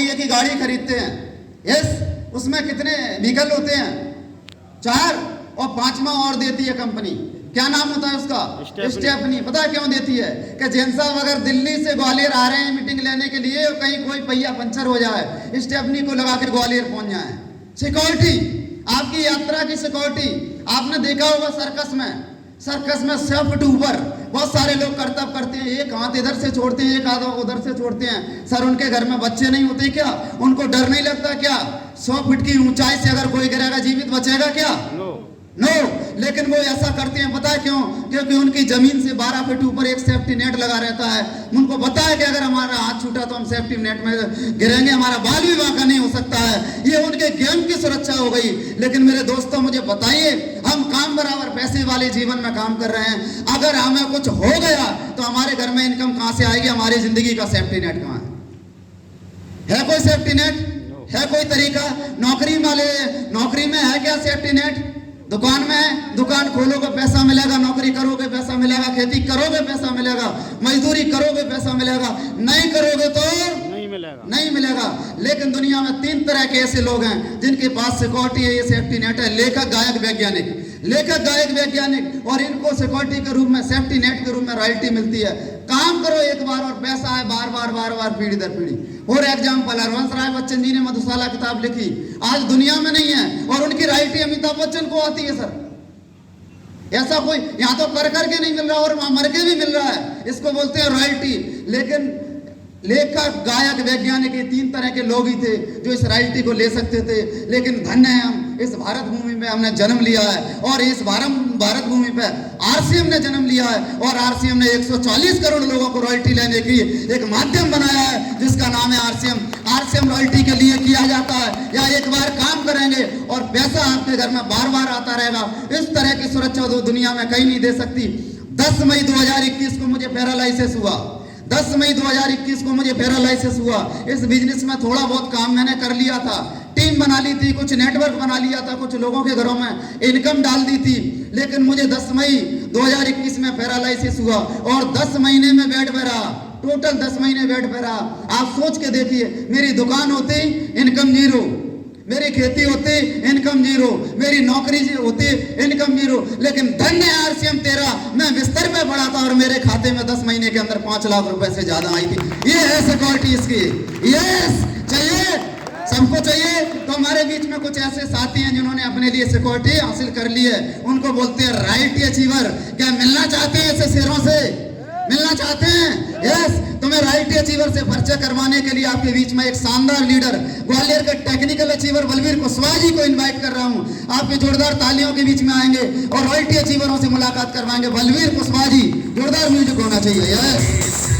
पहिए की गाड़ी खरीदते हैं, यस, उसमें कितने व्हीकल होते हैं? 4, और 5वां और देती है कंपनी, क्या नाम होता है उसका? स्टेफनी। पता है क्यों देती है? कि जैन साहब अगर दिल्ली से ग्वालियर आ रहे हैं मीटिंग लेने के लिए और कहीं कोई पहिया पंचर हो जाए, स्टेफनी को लगाकर ग्वालियर पहुंच जाए। सिक्योरिटी, आपकी यात्रा की सिक्योरिटी। आपने देखा होगा सर्कस में सेफ्ट ऊपर बहुत सारे लोग कर्तव्य करते हैं, एक हाथ इधर से छोड़ते हैं, एक हाथ उधर से छोड़ते हैं। सर, उनके घर में बच्चे नहीं होते क्या? उनको डर नहीं लगता क्या? 100 फीट की ऊंचाई से अगर कोई गिरेगा जीवित बचेगा क्या? नो। लेकिन वो ऐसा करते हैं, पता है क्यों? क्योंकि उनकी जमीन से 12 फीट ऊपर एक सेफ्टी नेट लगा रहता है। उनको पता है कि अगर हमारा हाथ छूटा तो हम सेफ्टी नेट में गिरेंगे, हमारा बाल भी वाका नहीं हो सकता है। ये उनके गेम की सुरक्षा हो गई। लेकिन मेरे दोस्तों, मुझे बताइए, हम काम बराबर पैसे वाले जीवन में काम कर रहे हैं, अगर हमें कुछ हो गया तो हमारे घर में इनकम कहां से आएगी? हमारी जिंदगी का सेफ्टी नेट कहां है? कोई सेफ्टी नेट है? कोई तरीका? नौकरी में है क्या सेफ्टी नेट? दुकान में है, दुकान खोलोगे पैसा मिलेगा, नौकरी करोगे पैसा मिलेगा, खेती करोगे पैसा मिलेगा, मजदूरी करोगे पैसा मिलेगा, नहीं करोगे तो नहीं मिलेगा। लेकिन दुनिया में 3 तरह के ऐसे लोग हैं जिनके पास सिक्योरिटी है, ये सेफ्टी नेट है। लेखक, गायक, वैज्ञानिक, और इनको सिक्योरिटी के रूप में, सेफ्टी नेट के रूप में रॉयल्टी मिलती है। काम करो एक बार और पैसा है बार बार पीढ़ी दर पीढ़ी। और एग्जाम्पल, हरवंश राय बच्चन जी ने मधुशाला किताब लिखी, आज दुनिया में नहीं है, और उनकी रॉयल्टी अमिताभ बच्चन को आती है। सर, ऐसा कोई यहाँ तो कर करके नहीं मिल रहा और मर के भी मिल रहा है, इसको बोलते हैं रॉयल्टी। लेकिन लेखक, गायक, वैज्ञानिक, ये 3 तरह के लोग ही थे जो इस रॉयल्टी को ले सकते थे। लेकिन धन्य है हम, इस भारत भूमि में हमने जन्म लिया है, और इस भारत भूमि पे आरसीएम ने जन्म लिया है, और आरसीएम ने 140 करोड़ लोगों को रॉयल्टी लेने की एक माध्यम बनाया है जिसका नाम है आरसीएम। आरसीएम रॉयल्टी के लिए किया जाता है, या एक बार काम करेंगे और पैसा आपके घर में बार बार आता रहेगा। इस तरह की सुरक्षा तो दुनिया में कहीं नहीं दे सकती। 10 मई 2021 को मुझे पैरालाइसिस हुआ। 10 मई 2021 को मुझे पैरालाइसिस हुआ। इस बिजनेस में थोड़ा बहुत काम मैंने कर लिया था, टीम बना ली थी, कुछ नेटवर्क बना लिया था, कुछ लोगों के घरों में इनकम डाल दी थी। लेकिन मुझे 10 मई 2021 में पैरालाइसिस हुआ और 10 महीने में बेड पे रहा, टोटल 10 महीने बेड पे रहा। आप सोच के देखिए, मेरी दुकान होती इनकम 0, मेरी खेती होती इनकम 0, मेरी नौकरी होती इनकम 0। लेकिन धन्य आरसीएम तेरा, मैं बिस्तर पे पड़ा था और मेरे खाते में 10 महीने के अंदर 5 लाख रुपए से ज्यादा आई थी। ये है सिक्योरिटी इसकी। यस, चाहिए, सबको चाहिए। तो हमारे बीच में कुछ ऐसे साथी हैं जिन्होंने अपने लिए सिक्योरिटी हासिल कर ली है, उनको बोलते हैं रॉयल्टी अचीवर। क्या मिलना चाहते हैं ऐसे शेरों से? मिलना चाहते हैं? यस, तुम्हें रॉयल्टी अचीवर से परिचय करवाने के लिए आपके बीच में एक शानदार लीडर, ग्वालियर के टेक्निकल अचीवर बलवीर कुशवाहा जी को इनवाइट कर रहा हूं। आपके जोरदार तालियों के बीच में आएंगे और रॉयल्टी अचीवरों से मुलाकात करवाएंगे। बलवीर कुशवाहा जी, जोरदार म्यूजिक होना चाहिए। यस।